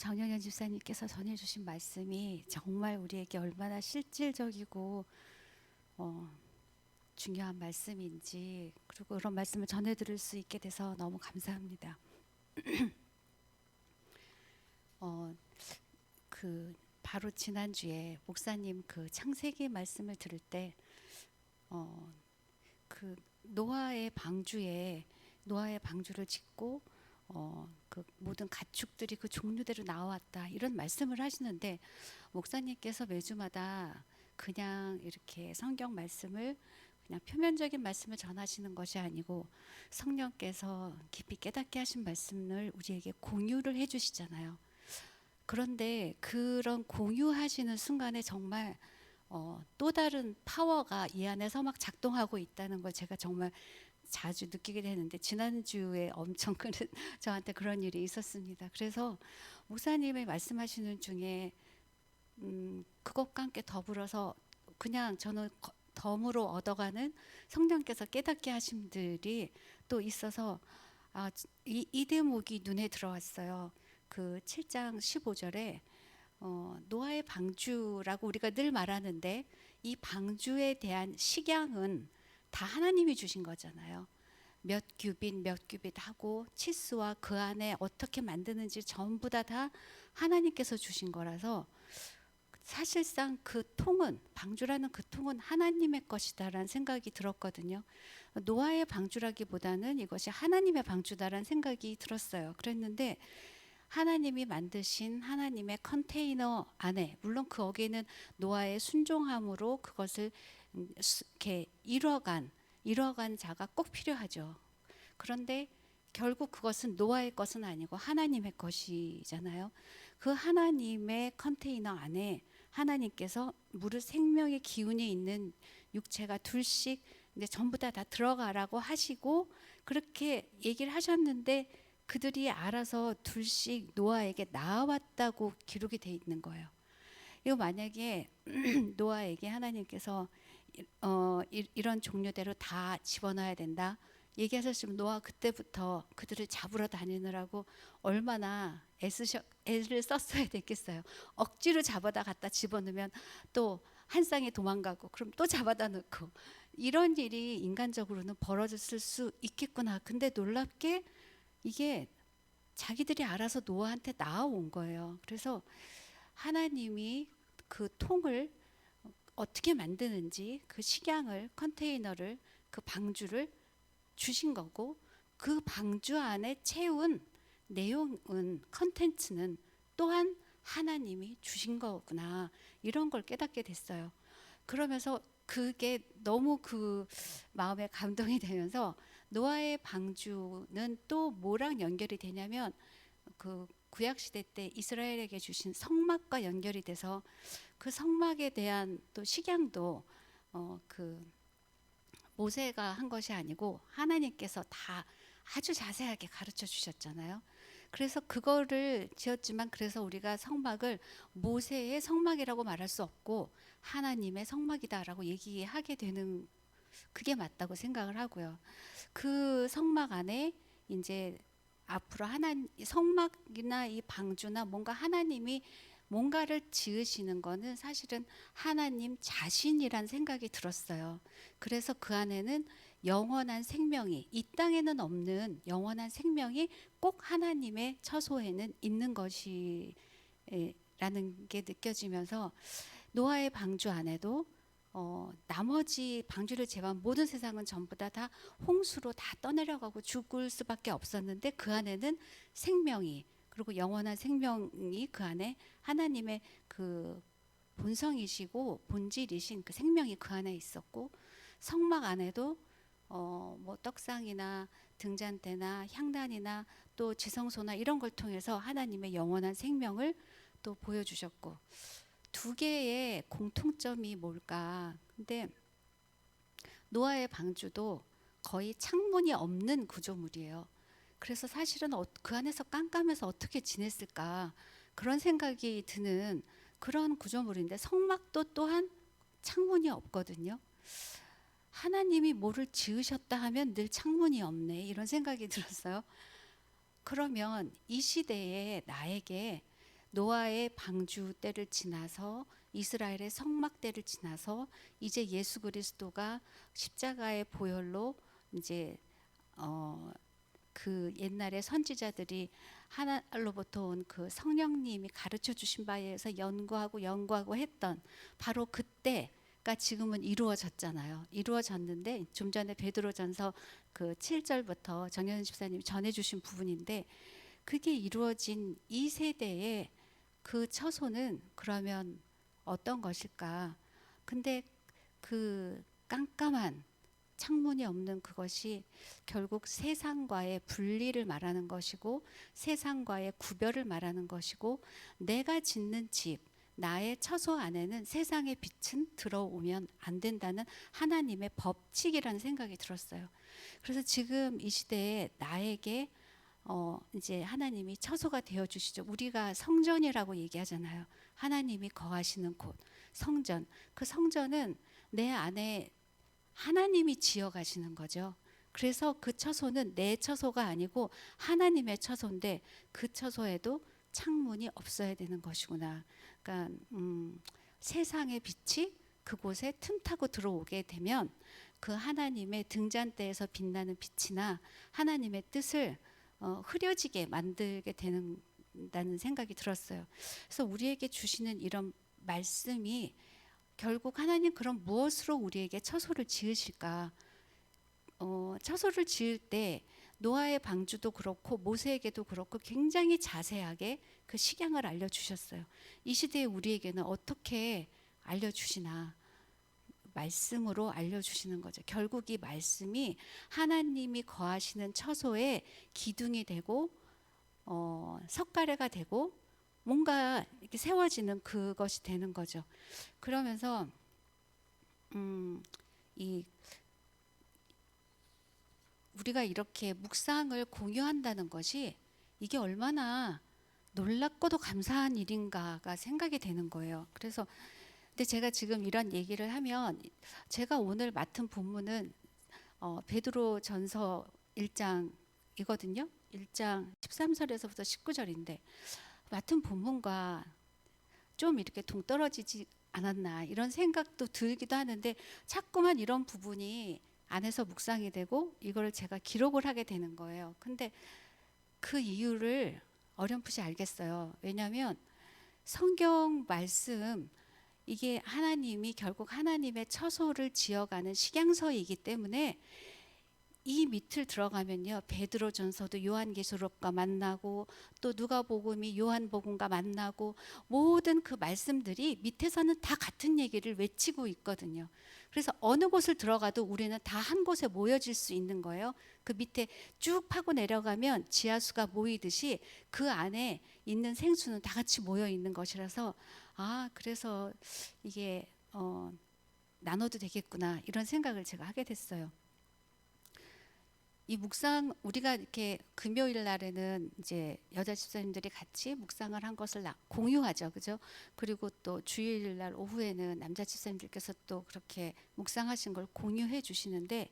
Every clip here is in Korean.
정영현 집사님께서 전해주신 말씀이 정말 우리에게 얼마나 실질적이고 어, 중요한 말씀인지, 그리고 그런 말씀을 전해드릴 수 있게 돼서 너무 감사합니다. 어, 바로 지난주에 목사님 그 창세기 말씀을 들을 때 노아의 방주를 짓고 그 모든 가축들이 그 종류대로 나왔다, 이런 말씀을 하시는데, 목사님께서 매주마다 그냥 이렇게 성경 말씀을 그냥 표면적인 말씀을 전하시는 것이 아니고 성령께서 깊이 깨닫게 하신 말씀을 우리에게 공유를 해주시잖아요. 그런데 그런 공유하시는 순간에 정말 또 다른 파워가 이 안에서 막 작동하고 있다는 걸 제가 정말 자주 느끼게 되는데, 지난주에 엄청 큰 저한테 그런 일이 있었습니다. 그래서 목사님의 말씀하시는 중에 그것과 함께 더불어서 그냥 저는 덤으로 얻어가는 성령께서 깨닫게 하심들이 또 있어서 이 대목이 눈에 들어왔어요. 그 7장 15절에 노아의 방주라고 우리가 늘 말하는데, 이 방주에 대한 식양은 다 하나님이 주신 거잖아요. 몇 규빗 하고 치수와 그 안에 어떻게 만드는지 전부 다 하나님께서 주신 거라서, 사실상 그 통은, 방주라는 그 통은 하나님의 것이다라는 생각이 들었거든요. 노아의 방주라기보다는 이것이 하나님의 방주다라는 생각이 들었어요. 그랬는데 하나님이 만드신 하나님의 컨테이너 안에, 물론 그 거기에는 노아의 순종함으로 그것을 이렇게 이뤄간 자가 꼭 필요하죠. 그런데 결국 그것은 노아의 것은 아니고 하나님의 것이잖아요. 그 하나님의 컨테이너 안에 하나님께서 무릇 생명의 기운이 있는 육체가 둘씩 이제 전부 다 들어가라고 하시고 그렇게 얘기를 하셨는데, 그들이 알아서 둘씩 노아에게 나왔다고 기록이 돼 있는 거예요. 이거 만약에 노아에게 하나님께서 이런 종류대로 다 집어넣어야 된다 얘기하셨으면, 노아 그때부터 그들을 잡으러 다니느라고 얼마나 애를 썼어야 됐겠어요. 억지로 잡아다 갖다 집어넣으면 또 한 쌍이 도망가고, 그럼 또 잡아다 넣고, 이런 일이 인간적으로는 벌어졌을 수 있겠구나. 근데 놀랍게 이게 자기들이 알아서 노아한테 나아온 거예요. 그래서 하나님이 그 통을 어떻게 만드는지, 그 식양을, 컨테이너를, 그 방주를 주신 거고, 그 방주 안에 채운 내용은, 컨텐츠는 또한 하나님이 주신 거구나, 이런 걸 깨닫게 됐어요. 그러면서 그게 너무 그 마음에 감동이 되면서, 노아의 방주는 또 뭐랑 연결이 되냐면, 그 구약 시대 때 이스라엘에게 주신 성막과 연결이 돼서, 그 성막에 대한 또 식양도 그 모세가 한 것이 아니고 하나님께서 다 아주 자세하게 가르쳐 주셨잖아요. 그래서 그거를 지었지만, 그래서 우리가 성막을 모세의 성막이라고 말할 수 없고 하나님의 성막이다라고 얘기하게 되는, 그게 맞다고 생각을 하고요. 그 성막 안에 이제 앞으로 성막이나 이 방주나 뭔가 하나님이 뭔가를 지으시는 거는 사실은 하나님 자신이란 생각이 들었어요. 그래서 그 안에는 영원한 생명이, 이 땅에는 없는 영원한 생명이 꼭 하나님의 처소에는 있는 것이 라는 게 느껴지면서, 노아의 방주 안에도 나머지 방주를 제외한 모든 세상은 전부 다 홍수로 다 떠내려가고 죽을 수밖에 없었는데, 그 안에는 생명이, 그리고 영원한 생명이 그 안에 하나님의 그 본성이시고 본질이신 그 생명이 그 안에 있었고, 성막 안에도 뭐 떡상이나 등잔대나 향단이나 또 지성소나 이런 걸 통해서 하나님의 영원한 생명을 또 보여주셨고, 두 개의 공통점이 뭘까? 근데 노아의 방주도 거의 창문이 없는 구조물이에요. 그래서 사실은 그 안에서 깜깜해서 어떻게 지냈을까, 그런 생각이 드는 그런 구조물인데, 성막도 또한 창문이 없거든요. 하나님이 뭐를 지으셨다 하면 늘 창문이 없네, 이런 생각이 들었어요. 그러면 이 시대에 나에게 노아의 방주 때를 지나서 이스라엘의 성막 때를 지나서 이제 예수 그리스도가 십자가의 보혈로 이제 그 옛날에 선지자들이 하나로부터 온 그 성령님이 가르쳐 주신 바에 의해서 연구하고 했던 바로 그때가 지금은 이루어졌잖아요. 이루어졌는데 좀 전에 베드로전서 그 7절부터 정현 집사님이 전해 주신 부분인데 그게 이루어진 이 세대의 그 처소는 그러면 어떤 것일까? 근데 그 깜깜한 창문이 없는 그것이 결국 세상과의 분리를 말하는 것이고 세상과의 구별을 말하는 것이고 내가 짓는 집 나의 처소 안에는 세상의 빛은 들어오면 안 된다는 하나님의 법칙이라는 생각이 들었어요. 그래서 지금 이 시대에 나에게 이제 하나님이 처소가 되어 주시죠. 우리가 성전이라고 얘기하잖아요. 하나님이 거하시는 곳, 성전. 그 성전은 내 안에 하나님이 지어 가시는 거죠. 그래서 그 처소는 내 처소가 아니고 하나님의 처소인데 그 처소에도 창문이 없어야 되는 것이구나. 그러니까 세상의 빛이 그곳에 틈타고 들어오게 되면 그 하나님의 등잔대에서 빛나는 빛이나 하나님의 뜻을 흐려지게 만들게 된다는 생각이 들었어요. 그래서 우리에게 주시는 이런 말씀이 결국 하나님 그럼 무엇으로 우리에게 처소를 지으실까? 처소를 지을 때 노아의 방주도 그렇고 모세에게도 그렇고 굉장히 자세하게 그 식양을 알려주셨어요. 이 시대에 우리에게는 어떻게 알려주시나? 말씀으로 알려주시는 거죠. 결국 이 말씀이 하나님이 거하시는 처소의 기둥이 되고 석가래가 되고 뭔가 이렇게 세워지는 그것이 되는 거죠. 그러면서 이 우리가 이렇게 묵상을 공유한다는 것이 이게 얼마나 놀랍고도 감사한 일인가가 생각이 되는 거예요. 그래서 근데 제가 지금 이런 얘기를 하면 제가 오늘 맡은 본문은 베드로 전서 1장이거든요. 1장 13절에서부터 19절인데 맡은 본문과 좀 이렇게 동떨어지지 않았나 이런 생각도 들기도 하는데 자꾸만 이런 부분이 안에서 묵상이 되고 이걸 제가 기록을 하게 되는 거예요. 근데 그 이유를 어렴풋이 알겠어요. 왜냐하면 성경 말씀 이게 하나님이 결국 하나님의 처소를 지어가는 식양서이기 때문에 이 밑을 들어가면요 베드로전서도 요한계시록과 만나고 또 누가복음이 요한복음과 만나고 모든 그 말씀들이 밑에서는 다 같은 얘기를 외치고 있거든요. 그래서 어느 곳을 들어가도 우리는 다 한 곳에 모여질 수 있는 거예요. 그 밑에 쭉 파고 내려가면 지하수가 모이듯이 그 안에 있는 생수는 다 같이 모여 있는 것이라서 그래서 이게 나눠도 되겠구나 이런 생각을 제가 하게 됐어요. 이 묵상 우리가 이렇게 금요일 날에는 이제 여자 집사님들이 같이 묵상을 한 것을 공유하죠, 그죠? 그리고 또 주일 날 오후에는 남자 집사님들께서 또 그렇게 묵상하신 걸 공유해 주시는데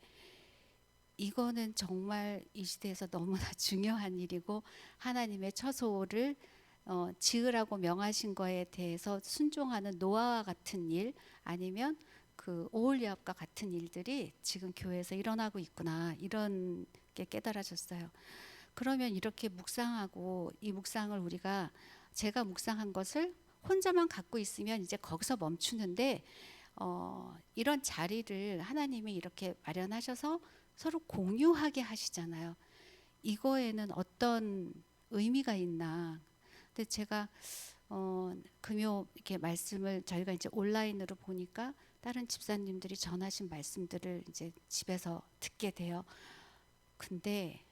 이거는 정말 이 시대에서 너무나 중요한 일이고 하나님의 처소를 지으라고 명하신 거에 대해서 순종하는 노아와 같은 일 아니면 그 오홀리압과 같은 일들이 지금 교회에서 일어나고 있구나 이런 게 깨달아졌어요. 그러면 이렇게 묵상하고 이 묵상을 우리가 제가 묵상한 것을 혼자만 갖고 있으면 이제 거기서 멈추는데 이런 자리를 하나님이 이렇게 마련하셔서 서로 공유하게 하시잖아요. 이거에는 어떤 의미가 있나? 근데 제가 금요 이렇게 말씀을 저희가 이제 온라인으로 보니까 다른 집사님들이 전하신 말씀들을 이제 집에서 듣게 돼요. 근데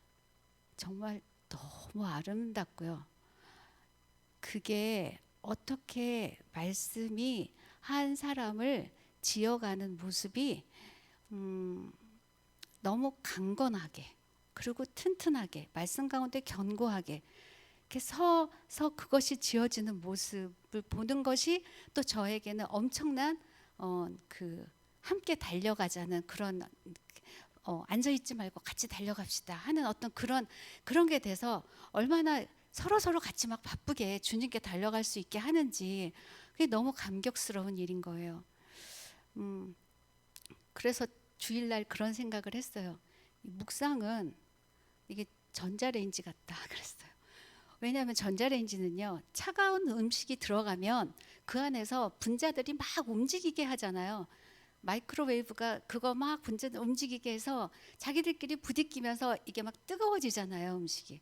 정말 너무 아름답고요. 그게 어떻게 말씀이 한 사람을 지어가는 모습이 너무 강건하게 그리고 튼튼하게 말씀 가운데 견고하게 이렇게 서서 그것이 지어지는 모습을 보는 것이 또 저에게는 엄청난 그 함께 달려가자는 그런 앉아 있지 말고 같이 달려갑시다 하는 어떤 그런 게 돼서 얼마나 서로 같이 막 바쁘게 주님께 달려갈 수 있게 하는지 그게 너무 감격스러운 일인 거예요. 그래서 주일날 그런 생각을 했어요. 묵상은 이게 전자레인지 같다 그랬어요. 왜냐하면 전자레인지는요, 차가운 음식이 들어가면 그 안에서 분자들이 막 움직이게 하잖아요. 마이크로웨이브가 그거 막 분자 움직이게 해서 자기들끼리 부딪히면서 이게 막 뜨거워지잖아요, 음식이.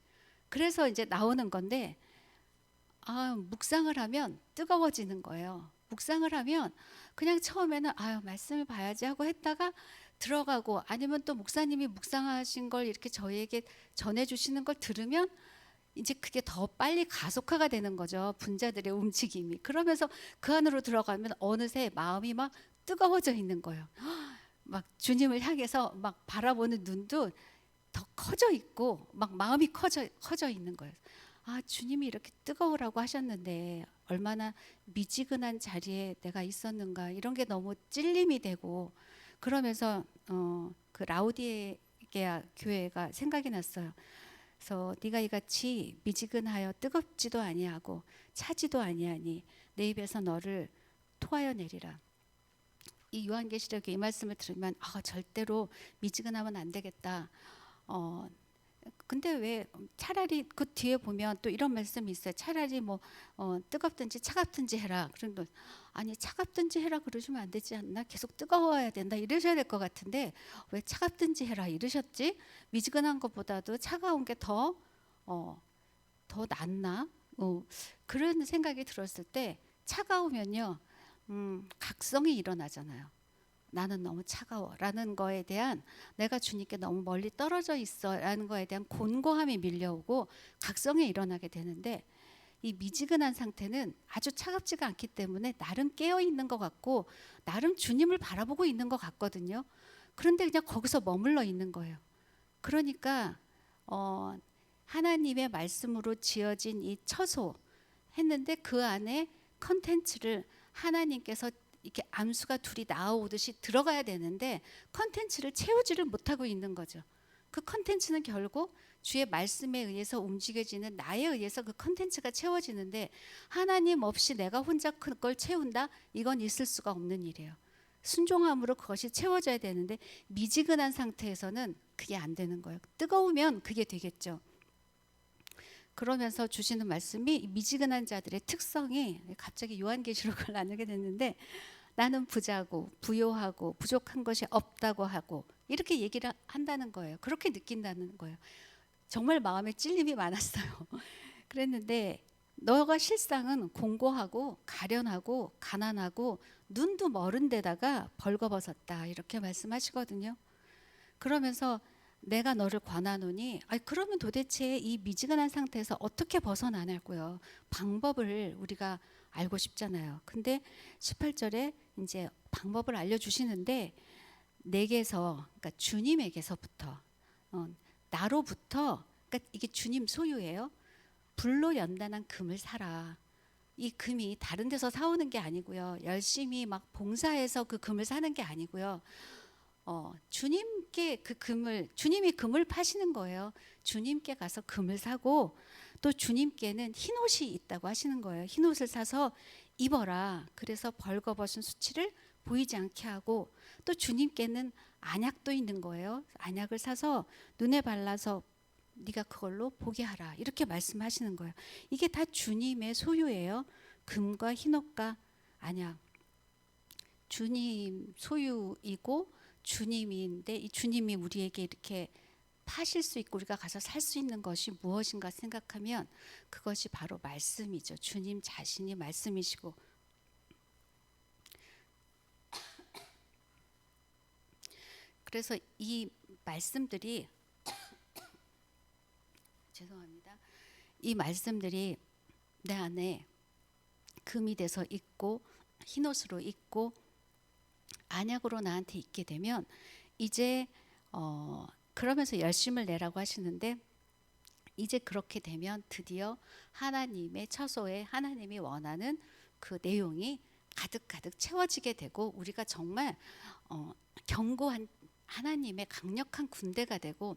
그래서 이제 나오는 건데, 묵상을 하면 뜨거워지는 거예요. 묵상을 하면 그냥 처음에는 말씀을 봐야지 하고 했다가 들어가고, 아니면 또 목사님이 묵상하신 걸 이렇게 저희에게 전해주시는 걸 들으면 이제 그게 더 빨리 가속화가 되는 거죠. 분자들의 움직임이. 그러면서 그 안으로 들어가면 어느새 마음이 막 뜨거워져 있는 거예요. 막 주님을 향해서 막 바라보는 눈도 더 커져 있고 막 마음이 커져 있는 거예요. 주님이 이렇게 뜨거우라고 하셨는데 얼마나 미지근한 자리에 내가 있었는가, 이런 게 너무 찔림이 되고, 그러면서 그 라우디게아 교회가 생각이 났어요. 그래서 네가 이같이 미지근하여 뜨겁지도 아니하고 차지도 아니하니 내 입에서 너를 토하여 내리라. 이 요한계시록의 이 말씀을 들으면 절대로 미지근하면 안 되겠다. 근데 왜 차라리 그 뒤에 보면 또 이런 말씀이 있어요. 차라리 뭐 뜨겁든지 차갑든지 해라. 그런데 아니, 차갑든지 해라 그러시면 안 되지 않나? 계속 뜨거워야 된다 이러셔야 될 것 같은데 왜 차갑든지 해라 이러셨지? 미지근한 것보다도 차가운 게 더 낫나? 그런 생각이 들었을 때, 차가우면요, 각성이 일어나잖아요. 나는 너무 차가워라는 거에 대한, 내가 주님께 너무 멀리 떨어져 있어라는 거에 대한 곤고함이 밀려오고 각성이 일어나게 되는데, 이 미지근한 상태는 아주 차갑지가 않기 때문에 나름 깨어 있는 것 같고 나름 주님을 바라보고 있는 것 같거든요. 그런데 그냥 거기서 머물러 있는 거예요. 그러니까 하나님의 말씀으로 지어진 이 처소 했는데 그 안에 컨텐츠를 하나님께서 이렇게 암수가 둘이 나오듯이 들어가야 되는데 컨텐츠를 채우지를 못하고 있는 거죠. 그 컨텐츠는 결국 주의 말씀에 의해서 움직여지는 나에 의해서 그 컨텐츠가 채워지는데, 하나님 없이 내가 혼자 그걸 채운다? 이건 있을 수가 없는 일이에요. 순종함으로 그것이 채워져야 되는데 미지근한 상태에서는 그게 안 되는 거예요. 뜨거우면 그게 되겠죠. 그러면서 주시는 말씀이 미지근한 자들의 특성이, 갑자기 요한계시록을 나누게 됐는데, 나는 부자고 부요하고 부족한 것이 없다고 하고 이렇게 얘기를 한다는 거예요. 그렇게 느낀다는 거예요. 정말 마음에 찔림이 많았어요. 그랬는데 너가 실상은 공고하고 가련하고 가난하고 눈도 멀은 데다가 벌거벗었다 이렇게 말씀하시거든요. 그러면서 내가 너를 권하노니, 그러면 도대체 이 미지근한 상태에서 어떻게 벗어나냐고요. 방법을 우리가 알고 싶잖아요. 근데 18절에 이제 방법을 알려주시는데, 내게서, 그러니까 주님에게서부터, 나로부터, 그러니까 이게 주님 소유예요. 불로 연단한 금을 사라. 이 금이 다른 데서 사오는 게 아니고요. 열심히 막 봉사해서 그 금을 사는 게 아니고요. 주님께 그 금을, 주님이 금을 파시는 거예요. 주님께 가서 금을 사고, 또 주님께는 흰 옷이 있다고 하시는 거예요. 흰 옷을 사서 입어라. 그래서 벌거벗은 수치를 보이지 않게 하고, 또 주님께는 안약도 있는 거예요. 안약을 사서 눈에 발라서 네가 그걸로 보게 하라. 이렇게 말씀하시는 거예요. 이게 다 주님의 소유예요. 금과 흰옷과 안약. 주님 소유이고 주님인데, 이 주님이 우리에게 이렇게 파실 수 있고 우리가 가서 살 수 있는 것이 무엇인가 생각하면 그것이 바로 말씀이죠. 주님 자신이 말씀이시고, 그래서 이 말씀들이 죄송합니다. 이 말씀들이 내 안에 금이 돼서 있고 흰옷으로 있고 안약으로 나한테 있게 되면, 이제 그러면서 열심을 내라고 하시는데, 이제 그렇게 되면 드디어 하나님의 처소에 하나님이 원하는 그 내용이 가득가득 채워지게 되고, 우리가 정말 견고한 하나님의 강력한 군대가 되고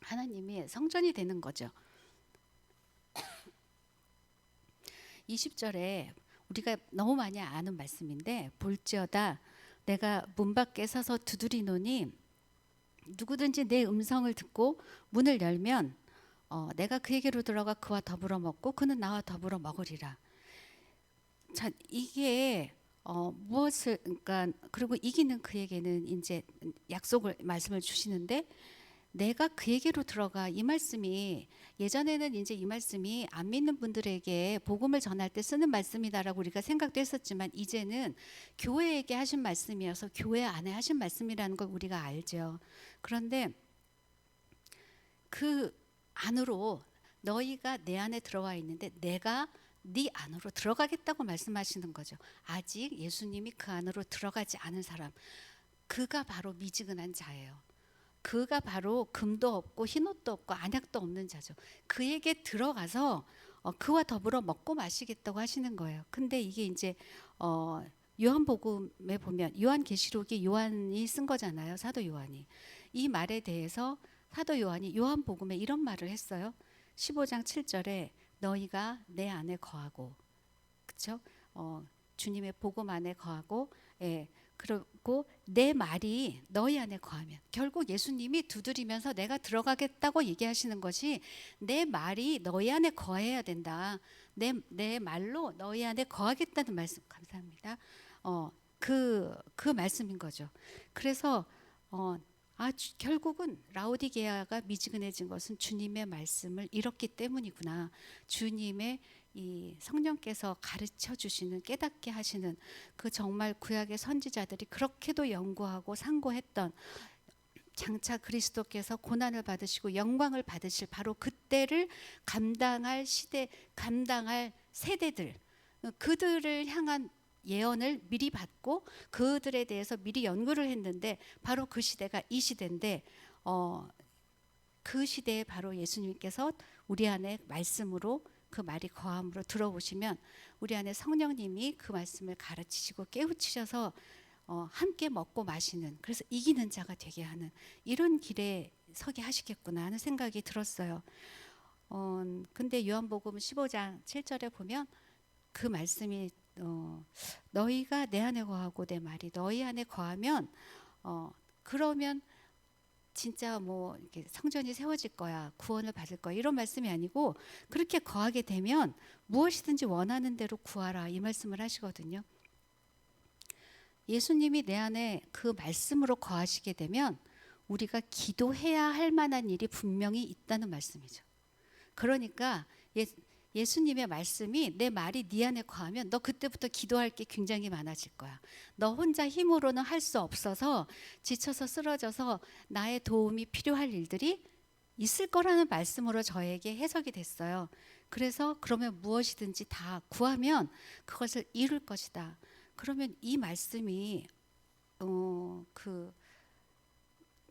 하나님의 성전이 되는 거죠. 20절에 우리가 너무 많이 아는 말씀인데, 볼지어다 내가 문 밖에 서서 두드리노니 누구든지 내 음성을 듣고 문을 열면 내가 그에게로 들어가 그와 더불어 먹고 그는 나와 더불어 먹으리라. 자, 이게 무엇을, 그러니까 그리고 이기는 그에게는 이제 약속을 말씀을 주시는데, 내가 그에게로 들어가, 이 말씀이 예전에는 이제 이 말씀이 안 믿는 분들에게 복음을 전할 때 쓰는 말씀이다라고 우리가 생각도 했었지만, 이제는 교회에게 하신 말씀이어서 교회 안에 하신 말씀이라는 걸 우리가 알죠. 그런데 그 안으로, 너희가 내 안에 들어와 있는데 내가 네 안으로 들어가겠다고 말씀하시는 거죠. 아직 예수님이 그 안으로 들어가지 않은 사람, 그가 바로 미지근한 자예요. 그가 바로 금도 없고 흰옷도 없고 안약도 없는 자죠. 그에게 들어가서 그와 더불어 먹고 마시겠다고 하시는 거예요. 근데 이게 이제 요한복음에 보면, 요한계시록이 요한이 쓴 거잖아요. 사도 요한이. 이 말에 대해서 사도 요한이 요한복음에 이런 말을 했어요. 15장 7절에 너희가 내 안에 거하고, 그렇죠? 주님의 복음 안에 거하고, 예, 그리고 내 말이 너희 안에 거하면, 결국 예수님이 두드리면서 내가 들어가겠다고 얘기하시는 것이, 내 말이 너희 안에 거해야 된다. 내 말로 너희 안에 거하겠다는 말씀. 감사합니다. 그 말씀인 거죠. 그래서 결국은 라오디게아가 미지근해진 것은 주님의 말씀을 잃었기 때문이구나. 주님의 이 성령께서 가르쳐 주시는, 깨닫게 하시는 그 정말 구약의 선지자들이 그렇게도 연구하고 상고했던, 장차 그리스도께서 고난을 받으시고 영광을 받으실 바로 그때를 감당할 시대, 감당할 세대들, 그들을 향한 예언을 미리 받고 그들에 대해서 미리 연구를 했는데, 바로 그 시대가 이 시대인데, 그 시대에 바로 예수님께서 우리 안에 말씀으로, 그 말이 거함으로 들어오시면 우리 안에 성령님이 그 말씀을 가르치시고 깨우치셔서 함께 먹고 마시는, 그래서 이기는 자가 되게 하는, 이런 길에 서게 하시겠구나 하는 생각이 들었어요. 근데 요한복음 15장 7절에 보면 그 말씀이 너희가 내 안에 거하고 내 말이 너희 안에 거하면 그러면 진짜 뭐 이렇게 성전이 세워질 거야, 구원을 받을 거야, 이런 말씀이 아니고, 그렇게 거하게 되면 무엇이든지 원하는 대로 구하라, 이 말씀을 하시거든요. 예수님이 내 안에 그 말씀으로 거하시게 되면 우리가 기도해야 할 만한 일이 분명히 있다는 말씀이죠. 그러니까 예수님의 말씀이, 내 말이 네 안에 거하면 너 그때부터 기도할 게 굉장히 많아질 거야. 너 혼자 힘으로는 할 수 없어서 지쳐서 쓰러져서 나의 도움이 필요할 일들이 있을 거라는 말씀으로 저에게 해석이 됐어요. 그래서 그러면 무엇이든지 다 구하면 그것을 이룰 것이다. 그러면 이 말씀이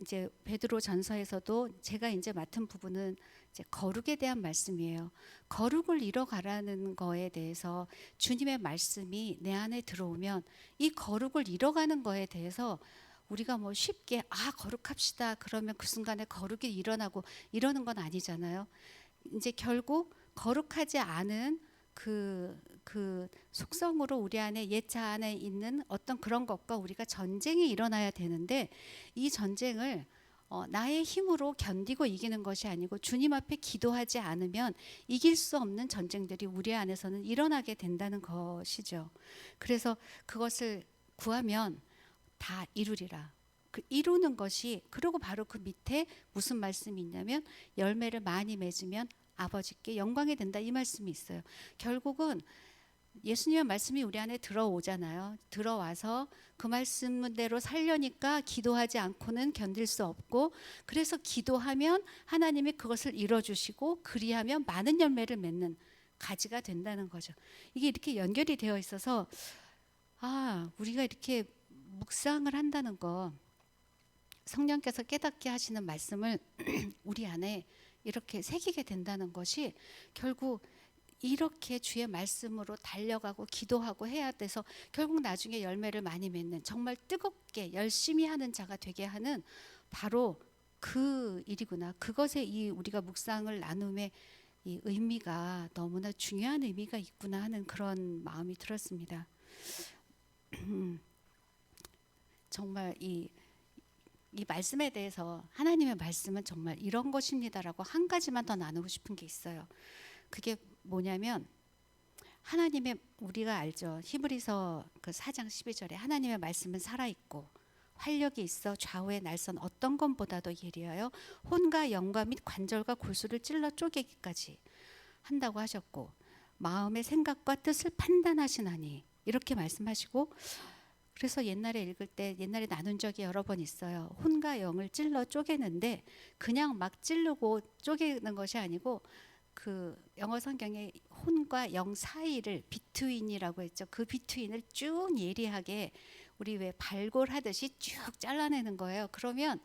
이제 베드로 전서에서도 제가 이제 맡은 부분은 이제 거룩에 대한 말씀이에요. 거룩을 이뤄가라는 거에 대해서 주님의 말씀이 내 안에 들어오면, 이 거룩을 이뤄가는 거에 대해서 우리가 뭐 쉽게 거룩합시다 그러면 그 순간에 거룩이 일어나고 이러는 건 아니잖아요. 이제 결국 거룩하지 않은 그 속성으로 우리 안에, 옛자 안에 있는 어떤 그런 것과 우리가 전쟁이 일어나야 되는데, 이 전쟁을 나의 힘으로 견디고 이기는 것이 아니고 주님 앞에 기도하지 않으면 이길 수 없는 전쟁들이 우리 안에서는 일어나게 된다는 것이죠. 그래서 그것을 구하면 다 이루리라. 그 이루는 것이, 그리고 바로 그 밑에 무슨 말씀이 있냐면, 열매를 많이 맺으면 아버지께 영광이 된다, 이 말씀이 있어요. 결국은 예수님의 말씀이 우리 안에 들어오잖아요. 들어와서 그 말씀대로 살려니까 기도하지 않고는 견딜 수 없고, 그래서 기도하면 하나님이 그것을 이뤄주시고, 그리하면 많은 열매를 맺는 가지가 된다는 거죠. 이게 이렇게 연결이 되어 있어서 우리가 이렇게 묵상을 한다는 거, 성령께서 깨닫게 하시는 말씀을 우리 안에 이렇게 새기게 된다는 것이, 결국 이렇게 주의 말씀으로 달려가고 기도하고 해야 돼서 결국 나중에 열매를 많이 맺는, 정말 뜨겁게 열심히 하는 자가 되게 하는 바로 그 일이구나. 그것에 이 우리가 묵상을 나눔의 이 의미가 너무나 중요한 의미가 있구나 하는 그런 마음이 들었습니다. 정말 이 말씀에 대해서 하나님의 말씀은 정말 이런 것입니다라고 한 가지만 더 나누고 싶은 게 있어요. 그게 뭐냐면 하나님의 우리가 알죠. 히브리서 그 4장 12절에 하나님의 말씀은 살아있고 활력이 있어 좌우의 날선 어떤 것보다도 예리하여 혼과 영과 및 관절과 골수를 찔러 쪼개기까지 한다고 하셨고 마음의 생각과 뜻을 판단하시나니 이렇게 말씀하시고 그래서 옛날에 읽을 때 옛날에 나눈 적이 여러 번 있어요. 혼과 영을 찔러 쪼개는데 그냥 막 찌르고 쪼개는 것이 아니고 그 영어 성경에 혼과 영 사이를 비트윈이라고 했죠. 그 비트윈을 쭉 예리하게 우리 왜 발골하듯이 쭉 잘라내는 거예요. 그러면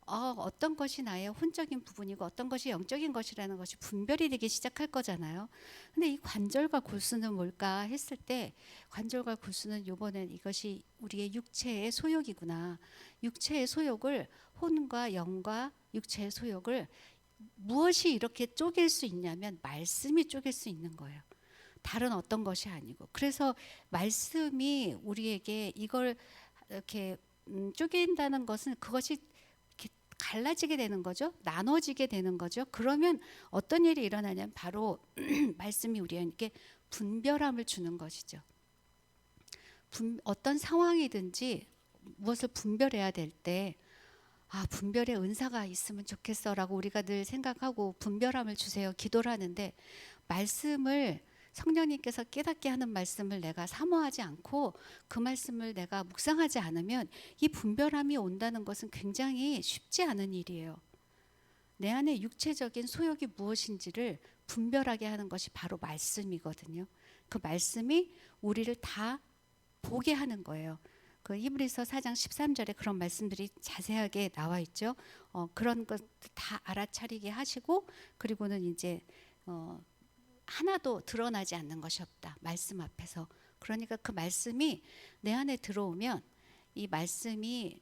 어떤 것이 나의 혼적인 부분이고 어떤 것이 영적인 것이라는 것이 분별이 되기 시작할 거잖아요. 근데 이 관절과 골수는 뭘까 했을 때 관절과 골수는 요번엔 이것이 우리의 육체의 소욕이구나. 육체의 소욕을 혼과 영과 육체의 소욕을 무엇이 이렇게 쪼갤 수 있냐면 말씀이 쪼갤 수 있는 거예요. 다른 어떤 것이 아니고. 그래서 말씀이 우리에게 이걸 이렇게 쪼갠다는 것은 그것이 이렇게 갈라지게 되는 거죠. 나눠지게 되는 거죠. 그러면 어떤 일이 일어나냐면 바로 말씀이 우리에게 분별함을 주는 것이죠. 어떤 상황이든지 무엇을 분별해야 될 때 분별의 은사가 있으면 좋겠어라고 우리가 늘 생각하고 분별함을 주세요 기도를 하는데 말씀을 성령님께서 깨닫게 하는 말씀을 내가 사모하지 않고 그 말씀을 내가 묵상하지 않으면 이 분별함이 온다는 것은 굉장히 쉽지 않은 일이에요. 내 안에 육체적인 소욕이 무엇인지를 분별하게 하는 것이 바로 말씀이거든요. 그 말씀이 우리를 다 보게 하는 거예요. 그 히브리서 4장 13절에 그런 말씀들이 자세하게 나와 있죠. 그런 것 다 알아차리게 하시고 그리고는 이제 하나도 드러나지 않는 것이 없다. 말씀 앞에서. 그러니까 그 말씀이 내 안에 들어오면 이 말씀이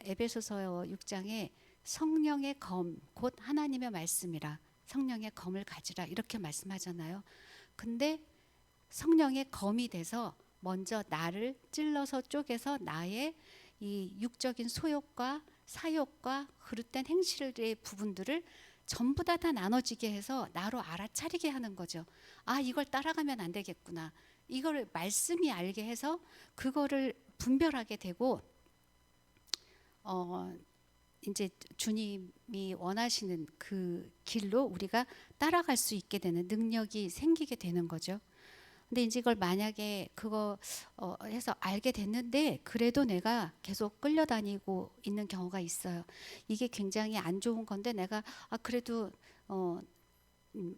에베소서 6장에 성령의 검, 곧 하나님의 말씀이라 성령의 검을 가지라 이렇게 말씀하잖아요. 근데 성령의 검이 돼서 먼저 나를 찔러서 쪼개서 나의 이 육적인 소욕과 사욕과 그릇된 행실의 부분들을 전부 다 나눠지게 해서 나로 알아차리게 하는 거죠. 이걸 따라가면 안 되겠구나. 이걸 말씀이 알게 해서 그거를 분별하게 되고 이제 주님이 원하시는 그 길로 우리가 따라갈 수 있게 되는 능력이 생기게 되는 거죠. 근데 이제 이걸 만약에 그거 해서 알게 됐는데 그래도 내가 계속 끌려다니고 있는 경우가 있어요. 이게 굉장히 안 좋은 건데 내가 그래도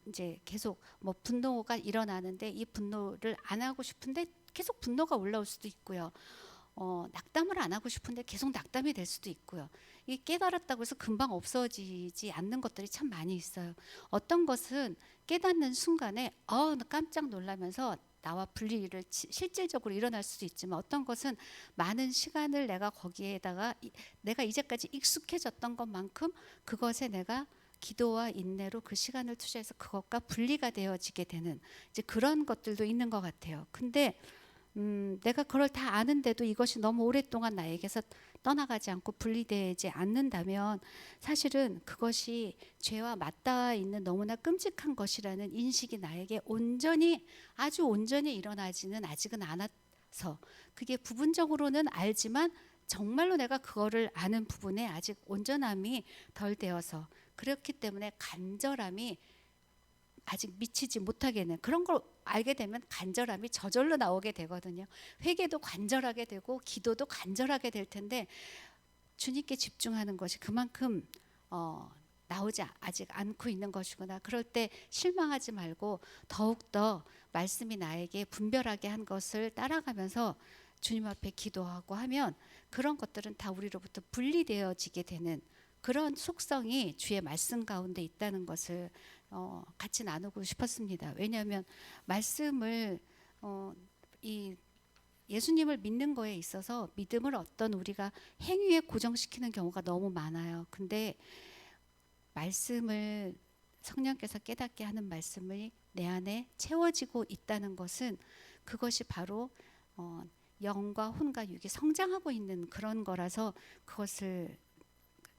이제 계속 뭐 분노가 일어나는데 이 분노를 안 하고 싶은데 계속 분노가 올라올 수도 있고요. 낙담을 안 하고 싶은데 계속 낙담이 될 수도 있고요. 이 깨달았다고 해서 금방 없어지지 않는 것들이 참 많이 있어요. 어떤 것은 깨닫는 순간에 깜짝 놀라면서 나와 분리를 실질적으로 일어날 수도 있지만 어떤 것은 많은 시간을 내가 거기에다가 내가 이제까지 익숙해졌던 것만큼 그것에 내가 기도와 인내로 그 시간을 투자해서 그것과 분리가 되어지게 되는 이제 그런 것들도 있는 것 같아요. 근데 내가 그걸 다 아는데도 이것이 너무 오랫동안 나에게서 떠나가지 않고 분리되지 않는다면 사실은 그것이 죄와 맞닿아 있는 너무나 끔찍한 것이라는 인식이 나에게 아주 온전히 일어나지는 아직은 않아서 그게 부분적으로는 알지만 정말로 내가 그거를 아는 부분에 아직 온전함이 덜 되어서 그렇기 때문에 간절함이 아직 미치지 못하게는 그런 걸 알게 되면 간절함이 저절로 나오게 되거든요. 회개도 간절하게 되고 기도도 간절하게 될 텐데 주님께 집중하는 것이 그만큼 나오지 아직 않고 있는 것이구나. 그럴 때 실망하지 말고 더욱더 말씀이 나에게 분별하게 한 것을 따라가면서 주님 앞에 기도하고 하면 그런 것들은 다 우리로부터 분리되어지게 되는 그런 속성이 주의 말씀 가운데 있다는 것을 같이 나누고 싶었습니다. 왜냐하면 말씀을 이 예수님을 믿는 거에 있어서 믿음을 어떤 우리가 행위에 고정시키는 경우가 너무 많아요. 근데 말씀을 성령께서 깨닫게 하는 말씀이 내 안에 채워지고 있다는 것은 그것이 바로 영과 혼과 육이 성장하고 있는 그런 거라서 그것을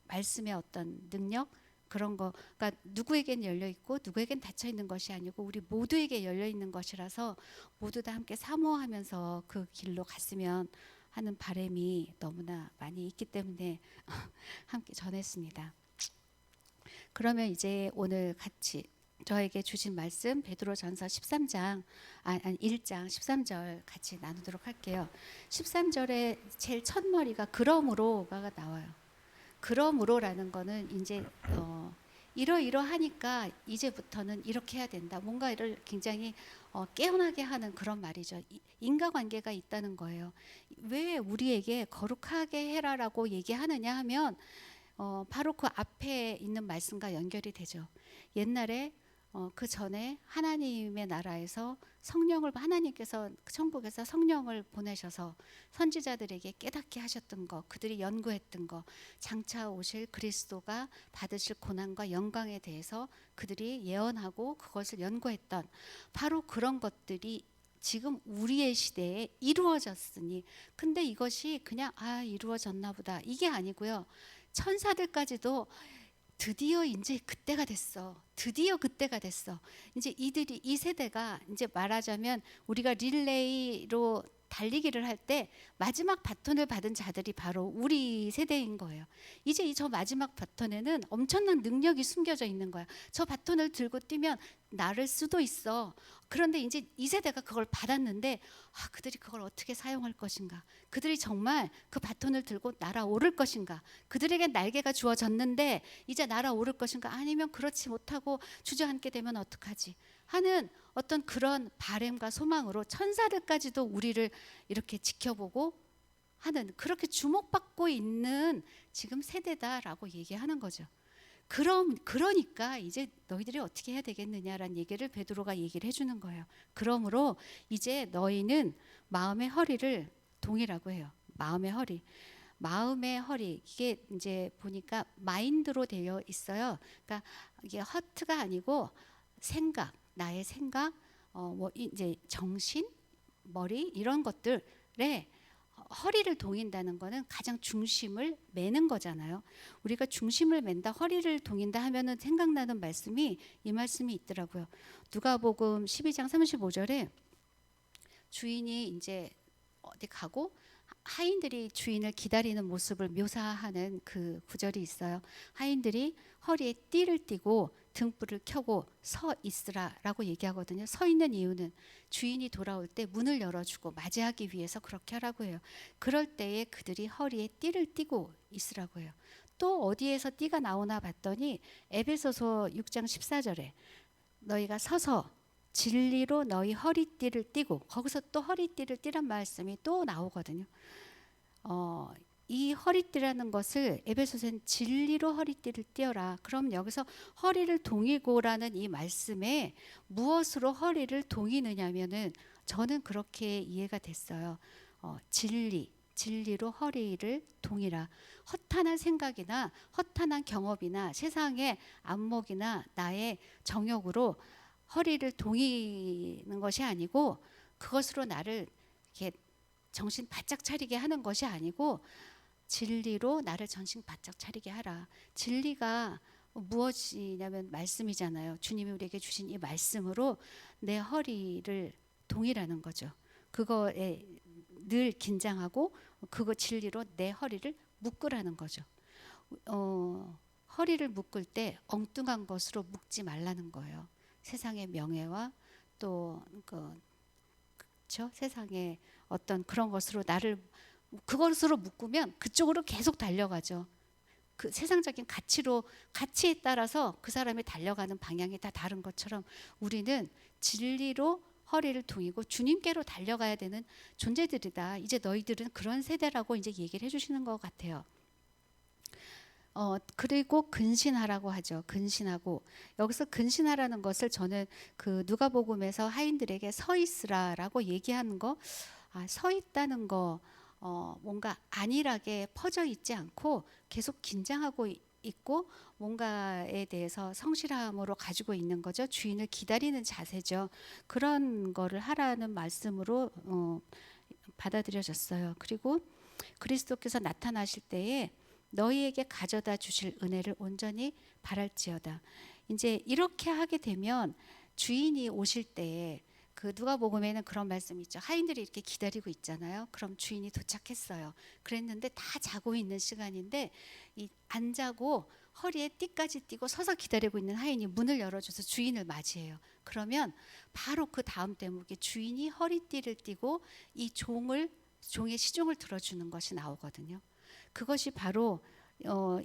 말씀의 어떤 능력 그런 거가 누구에겐 열려 있고 누구에겐 닫혀 있는 것이 아니고 우리 모두에게 열려 있는 것이라서 모두 다 함께 사모하면서 그 길로 갔으면 하는 바람이 너무나 많이 있기 때문에 함께 전했습니다. 그러면 이제 오늘 같이 저에게 주신 말씀 베드로전서 13장 1장 13절 같이 나누도록 할게요. 13절에 제일 첫머리가 그러므로가 나와요. 그러므로라는 거는 이제 이러이러하니까 이제부터는 이렇게 해야 된다. 뭔가를 굉장히 깨어나게 하는 그런 말이죠. 인과관계가 있다는 거예요. 왜 우리에게 거룩하게 해라라고 얘기하느냐 하면 바로 그 앞에 있는 말씀과 연결이 되죠. 옛날에 그 전에 하나님의 나라에서 성령을 하나님께서 천국에서 성령을 보내셔서 선지자들에게 깨닫게 하셨던 것, 그들이 연구했던 것, 장차 오실 그리스도가 받으실 고난과 영광에 대해서 그들이 예언하고 그것을 연구했던 바로 그런 것들이 지금 우리의 시대에 이루어졌으니, 근데 이것이 그냥 이루어졌나 보다 이게 아니고요. 천사들까지도 드디어 이제 그때가 됐어. 드디어 그때가 됐어. 이제 이들이 이 세대가 이제 말하자면 우리가 릴레이로 달리기를 할 때 마지막 바톤을 받은 자들이 바로 우리 세대인 거예요. 이제 저 마지막 바톤에는 엄청난 능력이 숨겨져 있는 거야. 저 바톤을 들고 뛰면 나를 수도 있어. 그런데 이제 이 세대가 그걸 받았는데 그들이 그걸 어떻게 사용할 것인가? 그들이 정말 그 바톤을 들고 날아오를 것인가? 그들에게 날개가 주어졌는데 이제 날아오를 것인가? 아니면 그렇지 못하고 주저앉게 되면 어떡하지? 하는 어떤 그런 바램과 소망으로 천사들까지도 우리를 이렇게 지켜보고 하는, 그렇게 주목받고 있는 지금 세대다라고 얘기하는 거죠. 그러니까 이제 너희들이 어떻게 해야 되겠느냐라는 얘기를 베드로가 얘기를 해주는 거예요. 그러므로 이제 너희는 마음의 허리를 동이라고 해요. 마음의 허리 이게 이제 보니까 마인드로 되어 있어요. 그러니까 이게 허트가 아니고 생각, 나의 생각, 뭐 이제 정신, 머리 이런 것들에 허리를 동인다는 거는 가장 중심을 매는 거잖아요. 우리가 중심을 맨다, 허리를 동인다 하면은 생각나는 말씀이 이 말씀이 있더라고요. 누가복음 12장 35절에 주인이 이제 어디 가고 하인들이 주인을 기다리는 모습을 묘사하는 그 구절이 있어요. 하인들이 허리에 띠를 띠고 등불을 켜고 서 있으라라고 얘기하거든요. 서 있는 이유는 주인이 돌아올 때 문을 열어주고 맞이하기 위해서 그렇게 하라고 해요. 그럴 때에 그들이 허리에 띠를 띠고 있으라고 해요. 또 어디에서 띠가 나오나 봤더니 에베소서 6장 14절에 너희가 서서 진리로 너희 허리띠를 띠고, 거기서 또 허리띠를 띠란 말씀이 또 나오거든요. 이 허리띠라는 것을 에베소서는 진리로 허리띠를 띠어라. 그럼 여기서 허리를 동이고라는 이 말씀에 무엇으로 허리를 동이느냐면은 저는 그렇게 이해가 됐어요. 진리로 허리를 동이라. 허탄한 생각이나 허탄한 경험이나 세상의 안목이나 나의 정욕으로 허리를 동이는 것이 아니고, 그것으로 나를 이렇게 정신 바짝 차리게 하는 것이 아니고 진리로 나를 정신 바짝 차리게 하라. 진리가 무엇이냐면 말씀이잖아요. 주님이 우리에게 주신 이 말씀으로 내 허리를 동이라는 거죠. 그거에 늘 긴장하고 그거 진리로 내 허리를 묶으라는 거죠. 허리를 묶을 때 엉뚱한 것으로 묶지 말라는 거예요. 세상의 명예와 또 그렇죠? 세상의 어떤 그런 것으로 나를 그것으로 묶으면 그쪽으로 계속 달려가죠. 그 세상적인 가치에 따라서 그 사람이 달려가는 방향이 다 다른 것처럼 우리는 진리로 허리를 동이고 주님께로 달려가야 되는 존재들이다. 이제 너희들은 그런 세대라고 이제 얘기를 해주시는 것 같아요. 그리고 근신하라고 하죠. 근신하고, 여기서 근신하라는 것을 저는 그 누가복음에서 하인들에게 서 있으라라고 얘기하는 거, 서 있다는 거 뭔가 안일하게 퍼져 있지 않고 계속 긴장하고 있고 뭔가에 대해서 성실함으로 가지고 있는 거죠. 주인을 기다리는 자세죠. 그런 거를 하라는 말씀으로 받아들여졌어요. 그리고 그리스도께서 나타나실 때에 너희에게 가져다 주실 은혜를 온전히 바랄지어다. 이제 이렇게 하게 되면 주인이 오실 때에 그 누가복음에는 그런 말씀이 있죠. 하인들이 이렇게 기다리고 있잖아요. 그럼 주인이 도착했어요. 그랬는데 다 자고 있는 시간인데 안 자고 허리에 띠까지 띠고 서서 기다리고 있는 하인이 문을 열어줘서 주인을 맞이해요. 그러면 바로 그 다음 대목에 주인이 허리띠를 띠고 이 종의 시종을 들어주는 것이 나오거든요. 그것이 바로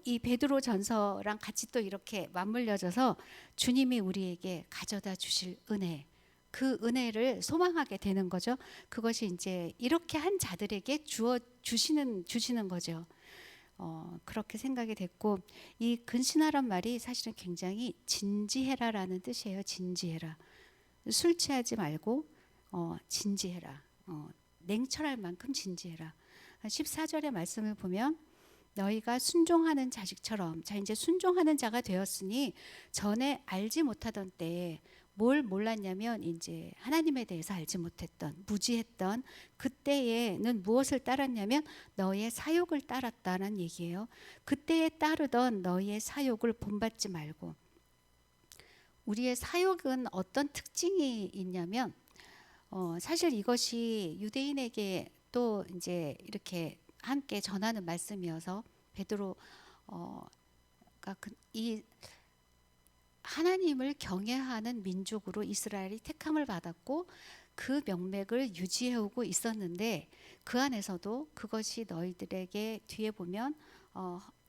이 베드로 전서랑 같이 또 이렇게 맞물려져서 주님이 우리에게 가져다 주실 은혜, 그 은혜를 소망하게 되는 거죠. 그것이 이제 이렇게 한 자들에게 주시는 거죠. 그렇게 생각이 됐고, 이 근신하란 말이 사실은 굉장히 진지해라라는 뜻이에요. 진지해라. 술 취하지 말고 진지해라. 냉철할 만큼 진지해라. 14절의 말씀을 보면 너희가 순종하는 자식처럼, 자 이제 순종하는 자가 되었으니 전에 알지 못하던 때에 뭘 몰랐냐면 이제 하나님에 대해서 알지 못했던, 무지했던 그때에는 무엇을 따랐냐면 너희의 사욕을 따랐다는 얘기예요. 그때에 따르던 너희의 사욕을 본받지 말고. 우리의 사욕은 어떤 특징이 있냐면 사실 이것이 유대인에게 또 이제 이렇게 함께 전하는 말씀이어서 베드로가 이 하나님을 경외하는 민족으로 이스라엘이 택함을 받았고 그 명맥을 유지해오고 있었는데 그 안에서도 그것이 너희들에게 뒤에 보면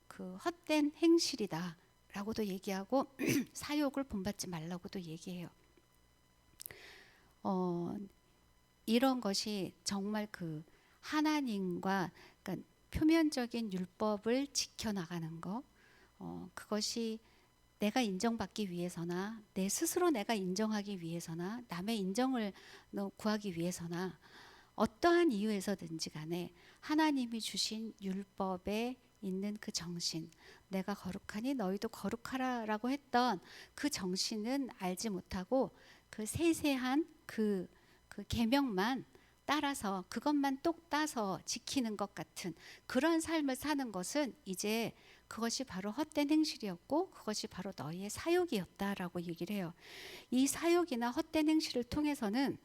그 헛된 행실이다 라고도 얘기하고 사욕을 본받지 말라고도 얘기해요. 이런 것이 정말 그 하나님과 그러니까 표면적인 율법을 지켜나가는 거, 그것이 내가 인정받기 위해서나 내 스스로 내가 인정하기 위해서나 남의 인정을 구하기 위해서나 어떠한 이유에서든지 간에 하나님이 주신 율법에 있는 그 정신, 내가 거룩하니 너희도 거룩하라라고 했던 그 정신은 알지 못하고 그 세세한 그 계명만 따라서 그것만 똑 따서 지키는 것 같은 그런 삶을 사는 것은 이제 그것이 바로 헛된 행실이었고 그것이 바로 너희의 사욕이었다라고 얘기를 해요. 이 사욕이나 헛된 행실을 통해서는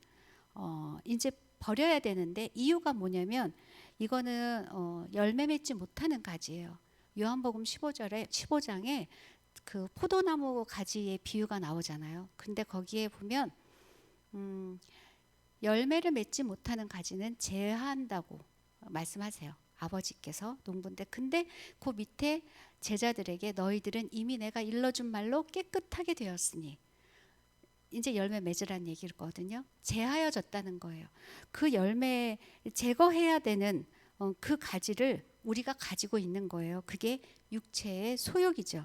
이제 버려야 되는데 이유가 뭐냐면 이거는 열매 맺지 못하는 가지예요. 요한복음 15장에 그 포도나무 가지의 비유가 나오잖아요. 근데 거기에 보면 열매를 맺지 못하는 가지는 제한다고 말씀하세요. 아버지께서 농부인데 근데 그 밑에 제자들에게 너희들은 이미 내가 일러준 말로 깨끗하게 되었으니 이제 열매 맺으라는 얘기거든요. 제하여졌다는 거예요. 그 열매 제거해야 되는 그 가지를 우리가 가지고 있는 거예요. 그게 육체의 소욕이죠.